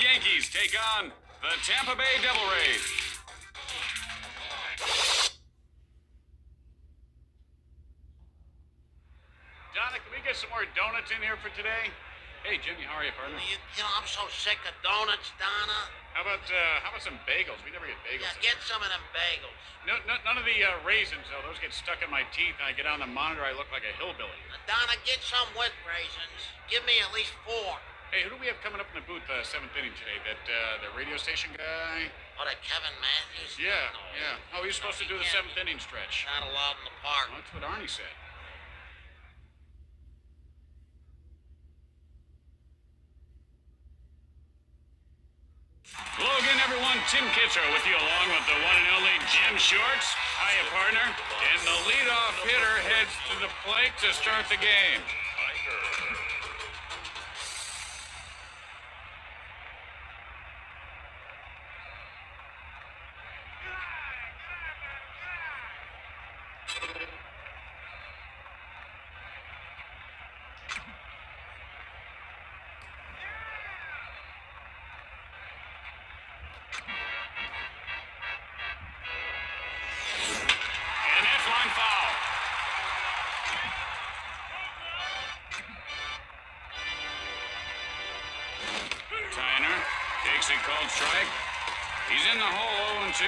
Yankees take on the Tampa Bay Devil Rays. Donna, can we get some more donuts in here for today? Hey, Jimmy, how are you, partner? You know, I'm so sick of donuts, Donna. How about some bagels? We never get bagels. Yeah, get some of them bagels. No, none of the raisins, though. Those get stuck in my teeth, and I get on the monitor, I look like a hillbilly. Donna, get some with raisins. Give me at least 4. Hey, who do we have coming up in the booth, 7th inning today? That, the radio station guy? Oh, that Kevin Matthews? Yeah, No. yeah. Oh, he's supposed to do the 7th inning stretch. Not allowed in the park. Well, that's what Arnie said. Hello again, everyone. Tim Kitzer with you, along with the one and only Jim Shorts. Hiya, partner. And the leadoff hitter heads to the plate to start the game. Foul. Tyner takes a cold strike. He's in the hole 0-2.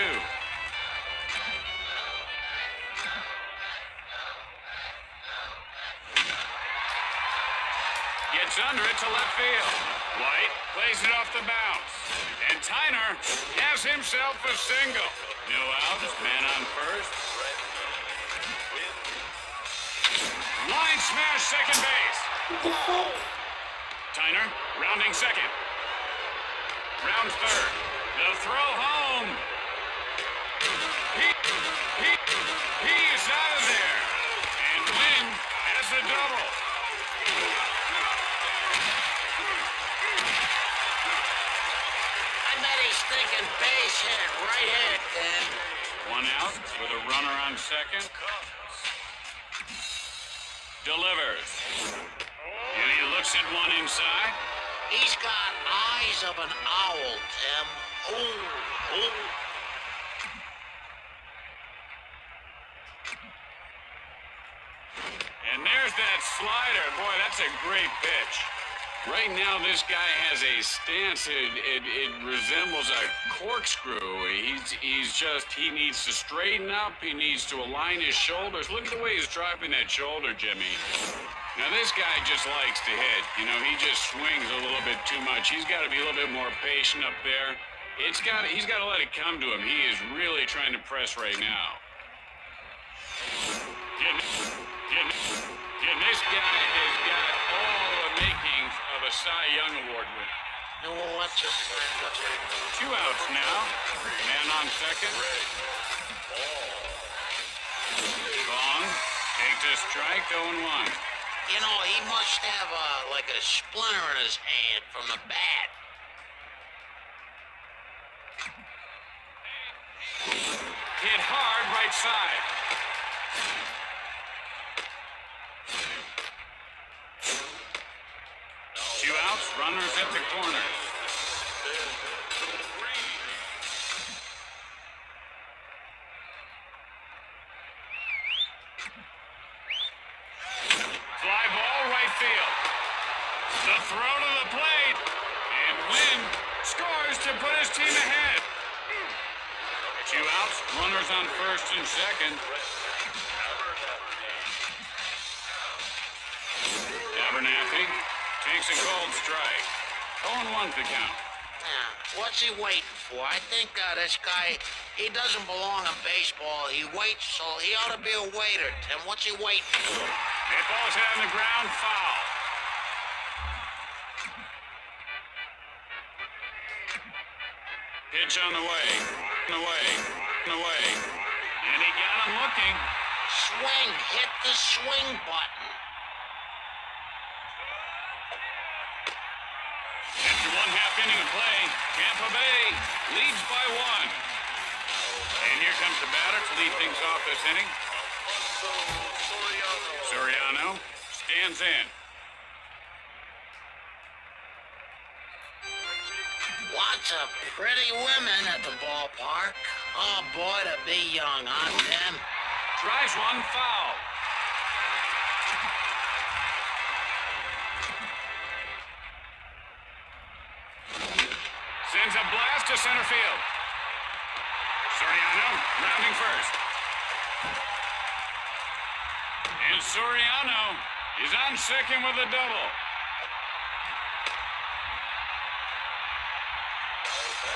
Gets under it to left field. White plays it off the bounce. And Tyner has himself a single. No outs, man on first. Line smash, second base. Tyner rounding second. Round third. The throw home. He's out of there. And Wynn has the double. I bet he's thinking base hit right hit, Tim. One out with a runner on second. Delivers. And he looks at one inside. He's got eyes of an owl, Tim. Ooh. And there's that slider. Boy, that's a great pitch. Right now, this guy has a stance. It resembles a corkscrew. He needs to straighten up. He needs to align his shoulders. Look at the way he's dropping that shoulder, Jimmy. Now, this guy just likes to hit. You know, he just swings a little bit too much. He's got to be a little bit more patient up there. He's got to let it come to him. He is really trying to press right now. This guy has got all the makings of a Cy Young Award winner. Well, what's your plan? 2 outs now. Man on second. Vaughn takes a strike, 0-1. You know, he must have like a splinter in his hand from the bat. Hit hard right side. Two outs, runners at the corners. Fly ball, right field. The throw to the plate. And Wynn scores to put his team ahead. 2 outs, runners on first and second. Abernathy takes a cold strike. 0-1 to count. Yeah, what's he waiting for? I think this guy, he doesn't belong in baseball. He waits, so he ought to be a waiter, Tim. What's he waiting for? It ball's hit on the ground, foul. Pitch on the way. And he got him looking. Swing, hit the swing button. After 1/2 inning of play, Tampa Bay leads by 1. And here comes the batter to lead things off this inning. Soriano stands in. Lots of pretty women at the ballpark. Oh, boy, to be young, huh, Tim? Drives one foul. Sends a blast to center field. Soriano rounding first. And Soriano is on second with a double.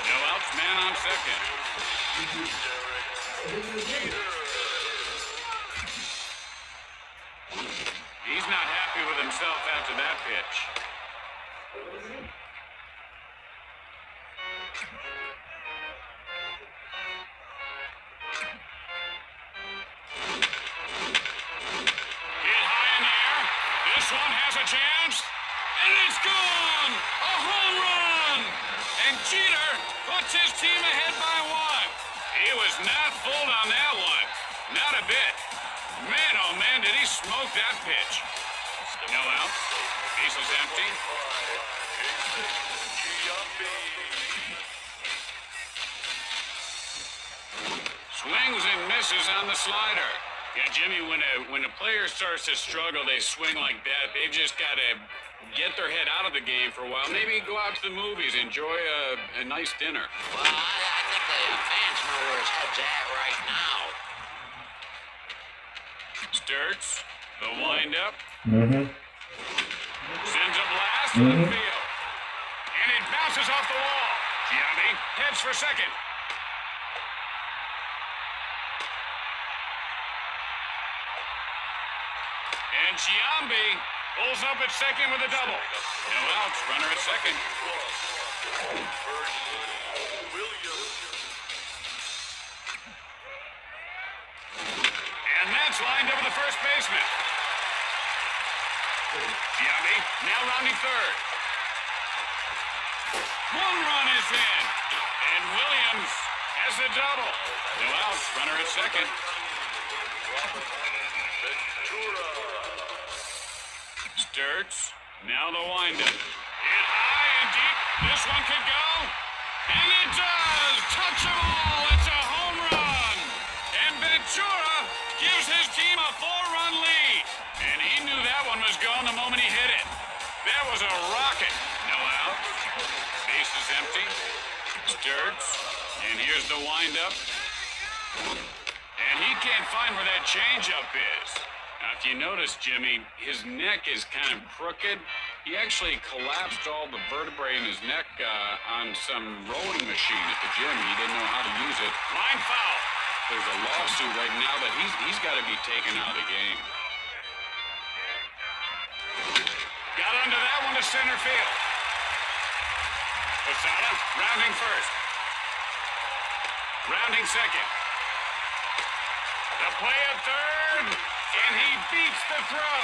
No outs, man on second. He's not happy with himself after that pitch. Hit high in the air. This one has a chance. And it's gone! A home run! And Jeter puts his team ahead by one. He was not fooled on that one. Not a bit. Man, oh man, did he smoke that pitch. No outs. Base is empty. Swings and misses on the slider. Yeah, Jimmy, when a player starts to struggle, they swing like that. They've just got to get their head out of the game for a while. Maybe go out to the movies, enjoy a nice dinner. Well, I think the fans know where his head's at right now. Sturts, the windup. Mm-hmm. Sends a blast to the field. And it bounces off the wall. Giambi heads for second. And Giambi pulls up at second with a double. No outs, runner at second. And that's lined up with the first baseman. Giambi now rounding third. One run is in. And Williams has a double. No outs, runner at second. Sturts, now the windup. Hit high and deep. This one could go. And it does! Touch them all! It's a home run! And Ventura gives his team a 4-run lead. And he knew that one was gone the moment he hit it. That was a rocket. No out. Base is empty. Sturts. And here's the windup. And he can't find where that changeup is. Now, if you notice, Jimmy, his neck is kind of crooked. He actually collapsed all the vertebrae in his neck on some rolling machine at the gym. He didn't know how to use it. Line foul. There's a lawsuit right now that he's got to be taken out of the game. Got under that one to center field. Posada rounding first. Rounding second. The play at third. And he beats the throw.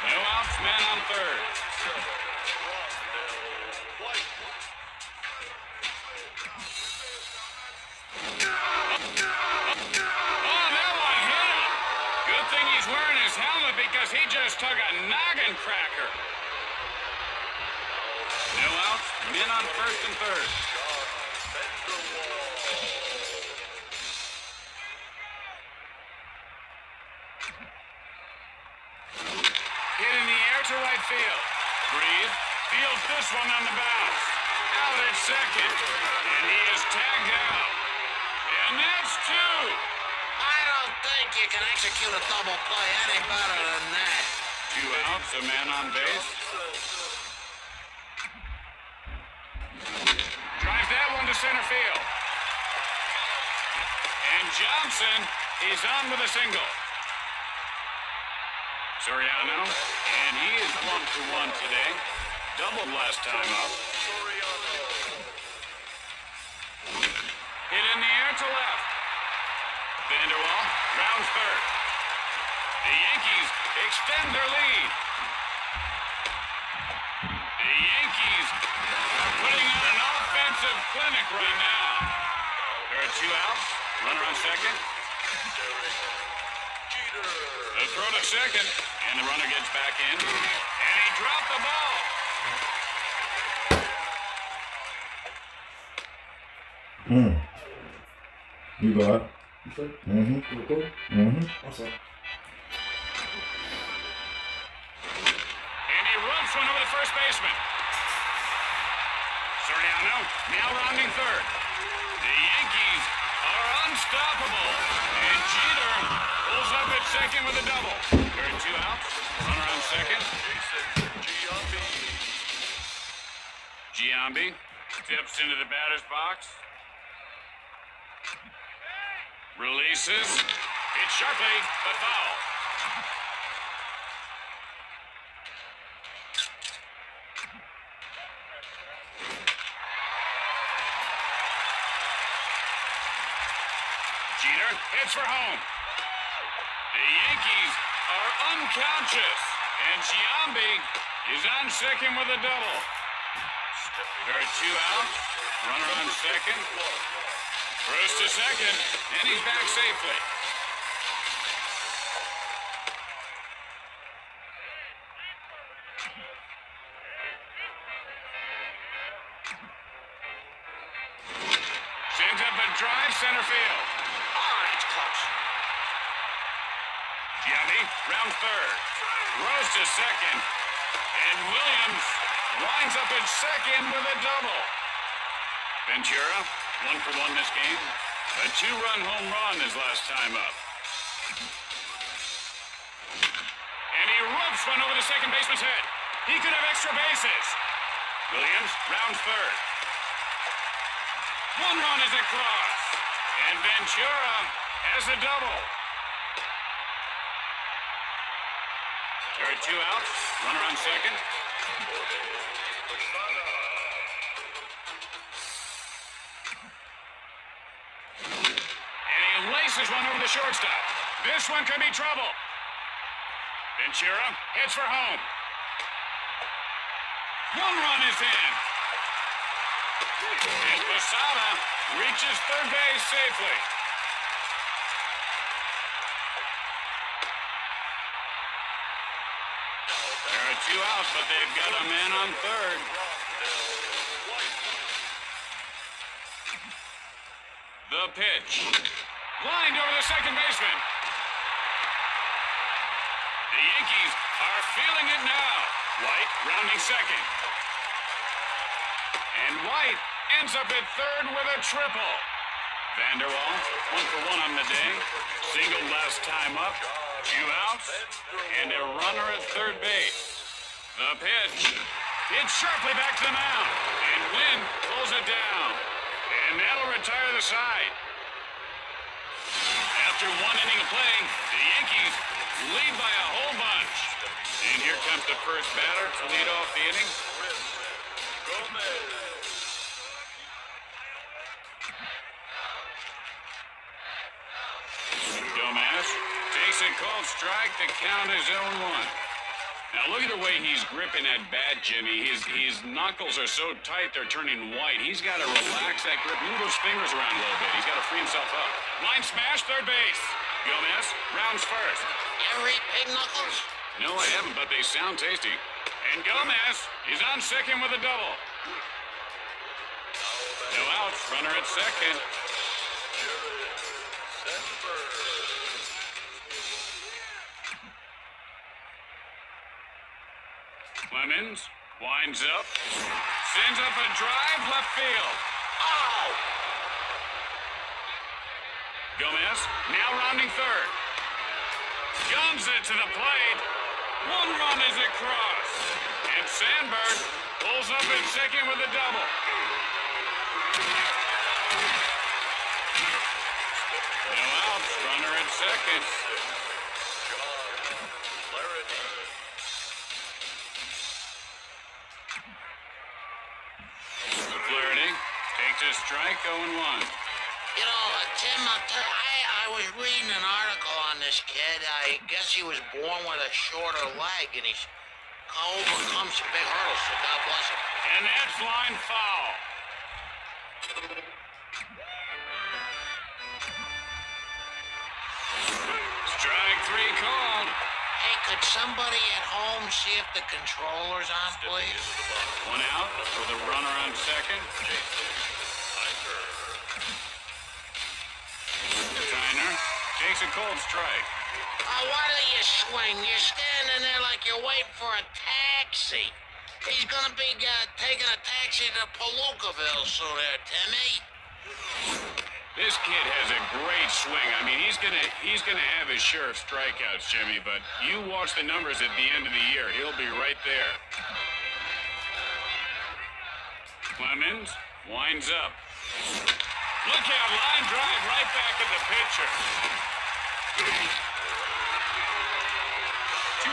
No outs, man on third. Oh, that one hit him. Good thing he's wearing his helmet because he just took a noggin cracker. No outs, men on first and third. To right field. Breathe. Fields this one on the bounce. Out at second. And he is tagged out. And that's two. I don't think you can execute a double play any better than that. 2 outs, a man on base. Drives that one to center field. And Johnson is on with a single. Soriano, and he is 1-for-1 today. Doubled last time up. Hit in the air to left. Vanderwall rounds third. The Yankees extend their lead. The Yankees are putting on an offensive clinic right now. There are 2 outs. Runner on second. The throw to second, and the runner gets back in, and he dropped the ball. You go out. You sure? Mm-hmm. You recording? Mm-hmm. I'm sorry. And he rubs one over the first baseman. Soriano now rounding third. The Yankees are unstoppable. And Jeter pulls up at second with a double. There are 2 outs. Runner on second. Giambi steps into the batter's box. Releases. Hit sharply, but foul. Jeter hits for home. The Yankees are unconscious. And Giambi is on second with a double. There are 2 outs. Runner on second. First to second, and he's back safely. Sends up a drive center field. Oh, that's close. Giambi round third. Throws to second. And Williams winds up at second with a double. Ventura, 1 for 1 this game. A 2-run home run his last time up. And he ropes one over the second baseman's head. He could have extra bases. Williams rounds third. 1 run is across. And Ventura has a double. There are 2 outs. Runner on second. Laces one over the shortstop. This one could be trouble. Ventura hits for home. 1 run is in. And Posada reaches third base safely. There are 2 outs, but they've got a man on third. The pitch. Lined over the second baseman. The Yankees are feeling it now. White rounding second. And White ends up at third with a triple. Vanderwall, 1 for 1 on the day. Single last time up. 2 outs. And a runner at third base. The pitch. Hit sharply back to the mound. And Wynn pulls it down. And that'll retire the side. After 1 inning of play, the Yankees lead by a whole bunch. And here comes the first batter to lead off the inning. Gomez takes a called strike. The count is 0-1. Now look at the way he's gripping that bat, Jimmy. His knuckles are so tight they're turning white. He's got to relax that grip, move those fingers around a little bit. He's got to free himself up. Line smash, third base. Gomez rounds first. You ever eat pig knuckles? No, I haven't, but they sound tasty. And Gomez is on second with a double. No outs, runner at second. Clemens winds up, sends up a drive left field. Oh! Gomez now rounding third. Guns it to the plate. 1 run is across. And Sandberg pulls up at second with a double. No outs, runner at second. Flaherty takes a strike, 0-1. You know, Tim, I was reading an article on this kid. I guess he was born with a shorter leg, and he's overcome some big hurdles, so God bless him. And that's line foul. Strike 3 called. Hey, could somebody at home see if the controller's on, please? 1 out with a runner on second. takes a cold strike. Oh, why do you swing? You're standing there like you're waiting for a taxi. He's gonna be taking a taxi to Palookaville soon there, Timmy. This kid has a great swing. I mean, he's gonna have his share of strikeouts, Jimmy, but you watch the numbers at the end of the year. He'll be right there. Clemens winds up. Look out, line drive right back at the pitcher. 2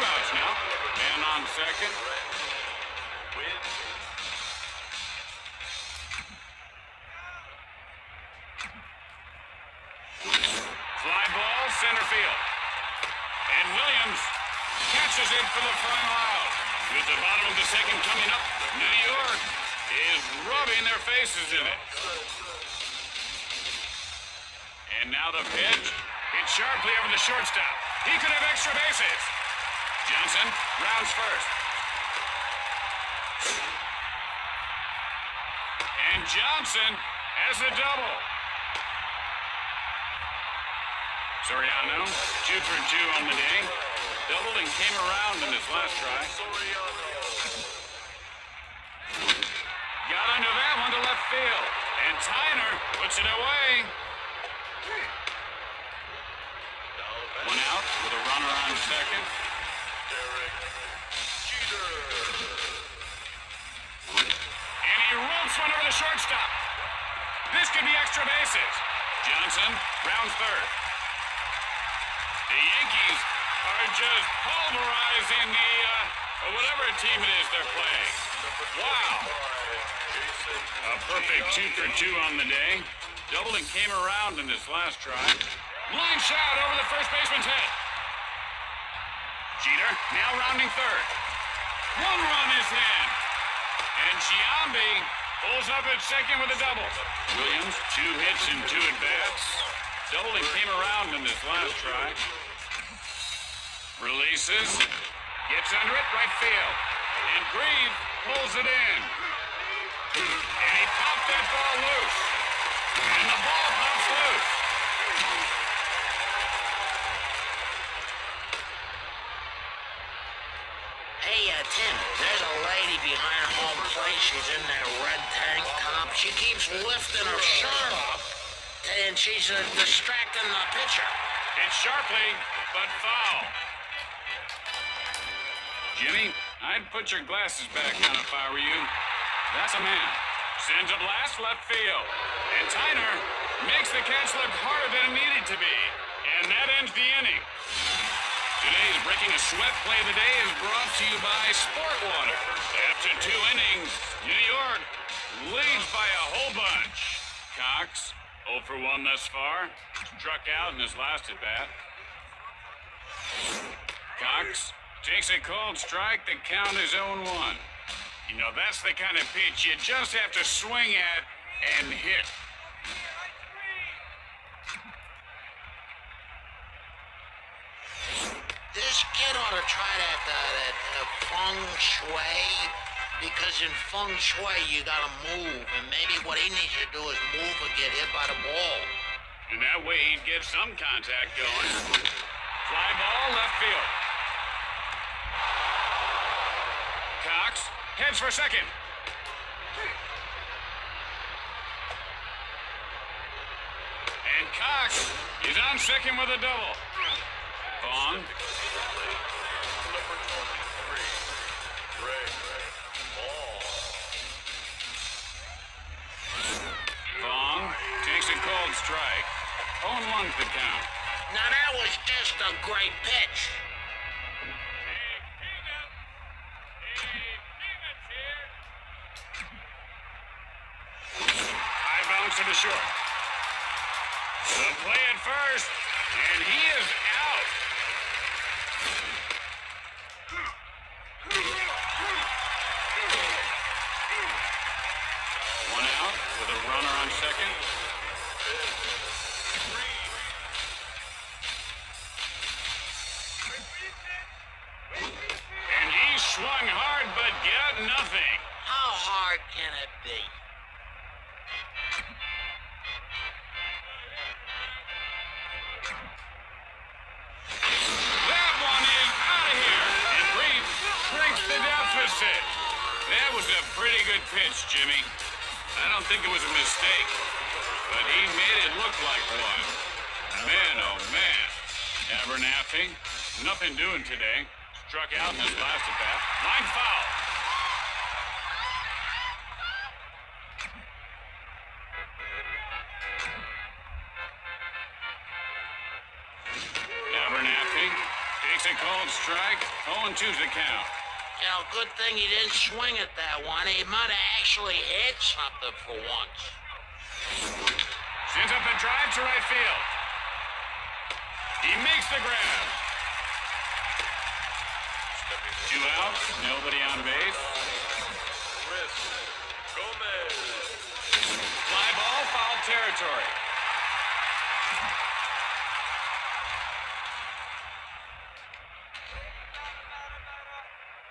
outs now. Man on second. Fly ball, center field. And Williams catches it for the final out. With the bottom of the second coming up, New York is rubbing their faces in it. And now the pitch. Hit sharply over the shortstop. He could have extra bases. Johnson rounds first. And Johnson has a double. Soriano, 2 for 2 on the day. Doubled and came around in his last try. Got under that one to left field. And Tyner puts it away. 1 out with a runner on second. And he ropes one over the shortstop. This could be extra bases. Johnson rounds third. The Yankees are just pulverizing whatever team it is they're playing. Wow. A perfect 2 for 2 on the day. Doubled and came around in his last try. Line shot over the first baseman's head. Jeter now rounding third. 1 run is in. And Giambi pulls up at second with a double. Williams, 2 hits and 2 at-bats. Doubled and came around in his last try. Releases. Gets under it, right field. And Grieve pulls it in. And he popped that ball loose. And the ball pops loose. Hey, Tim, there's a lady behind home plate. She's in that red tank top. She keeps lifting her shirt up, and she's distracting the pitcher. It's sharply, but foul. Jimmy, I'd put your glasses back on if I were you. That's a man. Sends a blast left field. And Tyner makes the catch look harder than it needed to be. And that ends the inning. Today's Breaking a Sweat play of the day is brought to you by Sport Water. After 2 innings, New York leads by a whole bunch. Cox, 0 for 1 thus far. Struck out in his last at-bat. Cox takes a cold strike. The count is 0-1. You know, that's the kind of pitch you just have to swing at and hit. This kid ought to try that feng shui, because in feng shui you gotta move, and maybe what he needs to do is move or get hit by the ball. And that way he'd get some contact going. Fly ball, left field. Cox heads for second. And Cox is on second with a double. Vaughn. Vaughn takes a cold strike. 0-1 the count. Now that was just a great pitch. High bounce to the short. The play at first, and he is out. One out with a runner on second. And he swung hard but got nothing. How hard can it be? good pitch, Jimmy. I don't think it was a mistake, but he made it look like one. Man, oh man. Abernathy, nothing doing today. Struck out in his last at-bat. Line foul. Abernathy takes a called strike. 0-2's the count. You know, good thing he didn't swing at that one. He might have actually hit something for once. Sends up a drive to right field. He makes the grab. 2 outs, nobody on base. Fly ball, foul territory.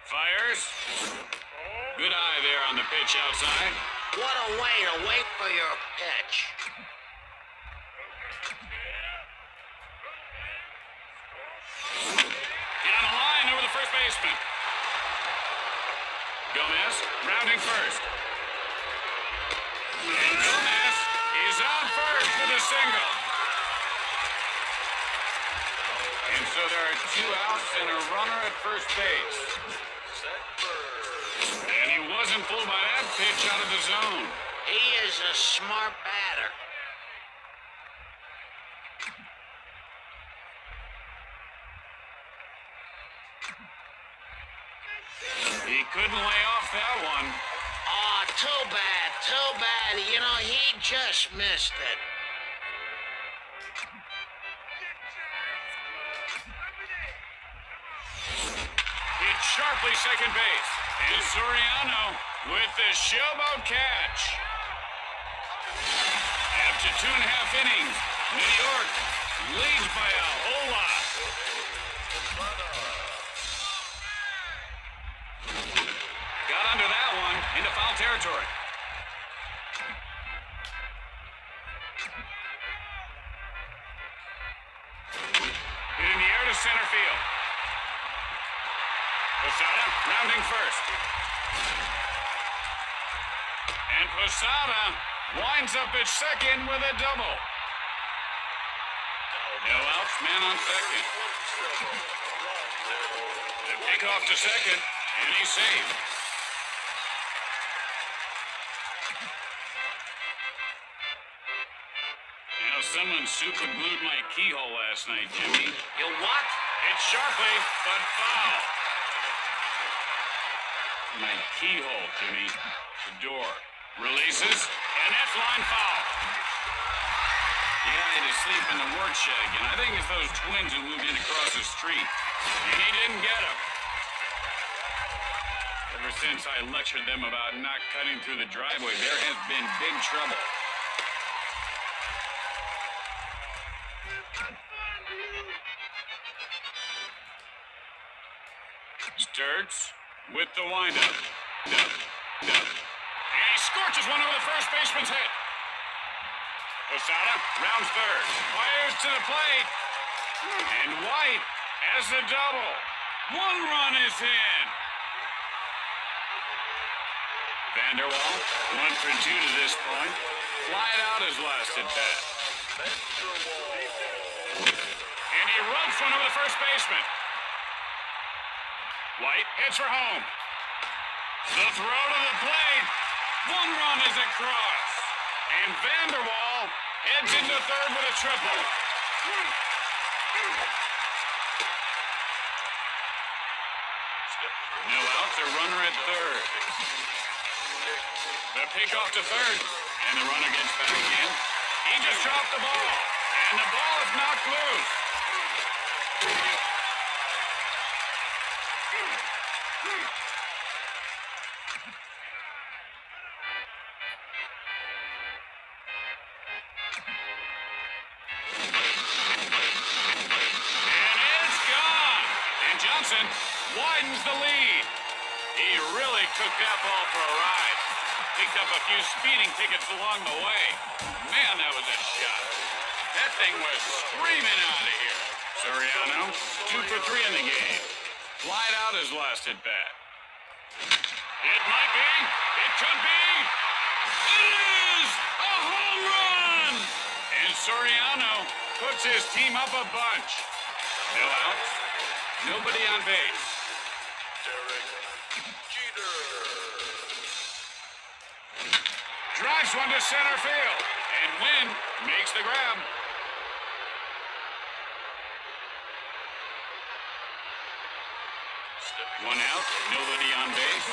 Fires. Good eye there on the pitch outside. What a way to wait for your pitch. Hit on the line over the first baseman. Gomez rounding first. And Gomez is on first with a single. And so there are 2 outs and a runner at first base. And he wasn't fooled by that pitch out of the zone. He is a smart batter. He couldn't lay off that one. Oh, too bad, too bad. You know, he just missed it. Hit sharply second base. And Soriano with the showboat catch. After 2.5 innings, New York leads by a whole lot. Got under that one into foul territory. Hit in the air to center field. Posada rounding first. And Posada winds up at second with a double. No outs, man on second. The pickoff to second, and he's safe. You know, someone super glued my keyhole last night, Jimmy. You what? Hit sharply, but foul. My keyhole, Jimmy. The door. Releases, and that's line foul. Yeah, I had to sleep in the work shed again. I think it's those twins who moved in across the street. And he didn't get them. Ever since I lectured them about not cutting through the driveway, there has been big trouble. Sturts with the windup. And he scorches one over the first baseman's head. Posada rounds third. Fires to the plate. And White has the double. 1 run is in. Vanderwall, 1 for 2 to this point. Flied out his last at bat. And he rubs one over the first baseman. White heads for home. The throw to the plate. 1 run is across. And Vanderwall heads into third with a triple. No outs, a runner at third. The pickoff to third. And the runner gets back in. He just dropped the ball. And the ball is knocked loose. Johnson widens the lead. He really took that ball for a ride. Picked up a few speeding tickets along the way. Man, that was a shot. That thing was screaming out of here. Soriano, 2 for 3 in the game. Flied out his last at bat. It might be. It could be. It is a home run! And Soriano puts his team up a bunch. No outs, nobody on base. Drives one to center field, and Wynn makes the grab. One out, nobody on base.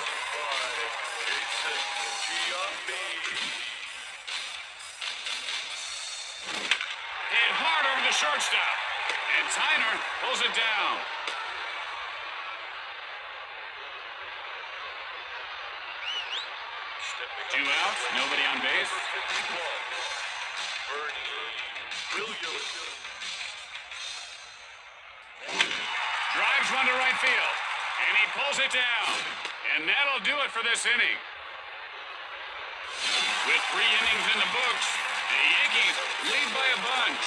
Hit hard over the shortstop, and Tyner pulls it down. Two outs, nobody on base. Drives one to right field, and he pulls it down. And that'll do it for this inning. With 3 innings in the books, the Yankees lead by a bunch.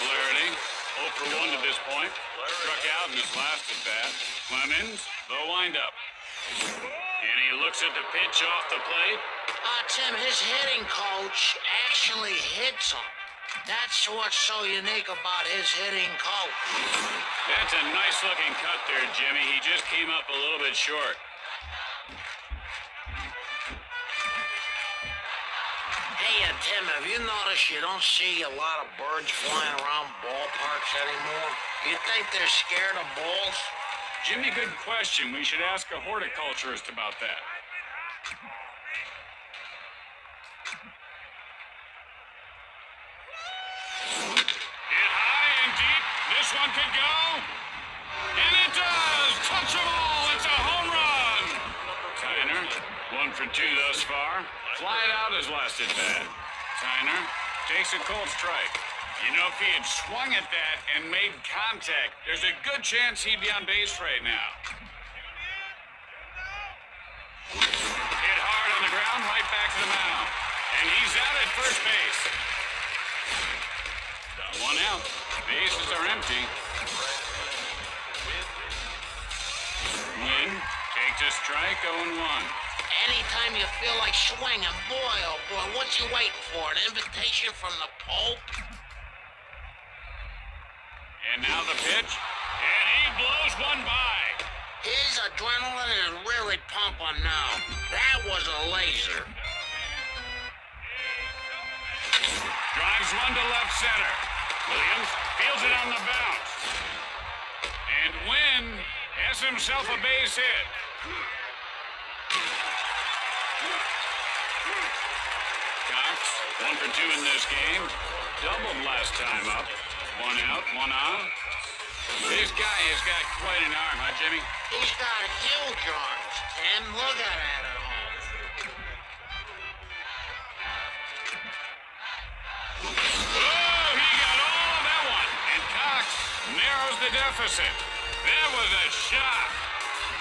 Flaherty, 0 for 1 to this point. Struck out in his last at bat. Clemens, the windup. And he looks at the pitch off the plate. Tim, his hitting coach actually hits him. That's what's so unique about his hitting coach. That's a nice-looking cut there, Jimmy. He just came up a little bit short. Hey, Tim, have you noticed you don't see a lot of birds flying around ballparks anymore? You think they're scared of balls? Jimmy, good question. We should ask a horticulturist about that. This one could go, and it does! Touch them all, it's a home run! Tyner, 1 for 2 thus far. Flied out his last at bat. Tyner takes a cold strike. You know, if he had swung at that and made contact, there's a good chance he'd be on base right now. Hit hard on the ground, right back to the mound. And he's out at first base. 1 out. Bases are empty. Wynn takes a strike, 0-1. Anytime you feel like swinging, boy, oh boy, what's he waiting for? An invitation from the Pope? And now the pitch, and he blows one by. His adrenaline is really pumping now. That was a laser. Drives one to left center. Williams fields it on the bounce. And Wynn has himself a base hit. Cox, 1 for 2 in this game. Doubled last time up. 1 out, 1 on. This guy has got quite an arm, huh, Jimmy? He's got huge arms, Tim. Look at it at home. Oh, he got all of that one. And Cox narrows the deficit. That was a shot.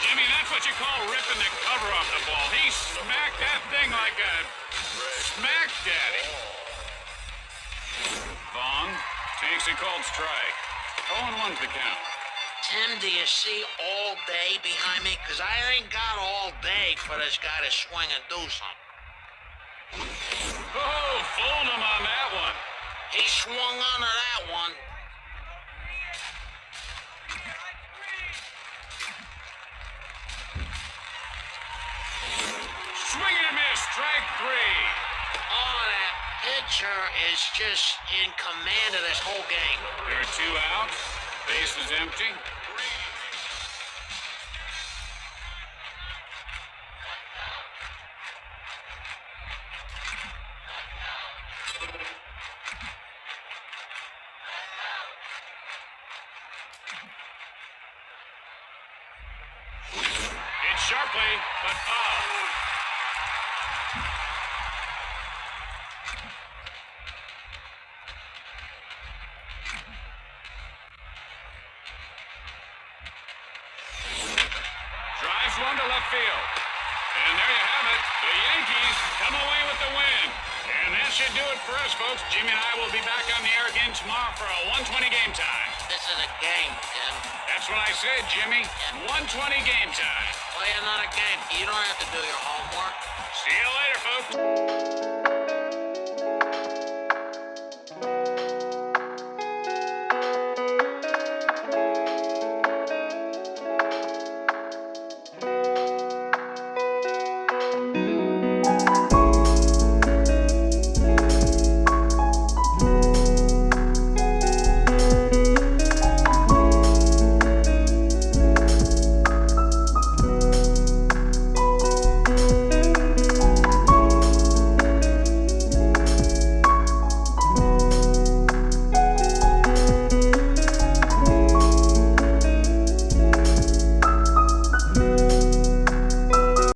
Jimmy, that's what you call ripping the cover off the ball. He smacked that thing like a smack daddy. Vaughn takes a cold strike. 0-1 the count. Tim, do you see all day behind me? Because I ain't got all day for this guy to swing and do something. Oh, fooled him on that one. He swung onto that one. Swing and a miss, strike 3. Oh, that pitcher is just in command of this whole game. There are 2 outs. Base is empty. Hit sharply, but foul. Drives one to left field. And there you have it. The Yankees come away with the win. And that should do it for us, folks. Jimmy and I will be back on the air again tomorrow for a 1:20 game time. This is a game, Tim. That's what I said, Jimmy. 1:20 game time. play another game. You don't have to do your homework. See you later, folks.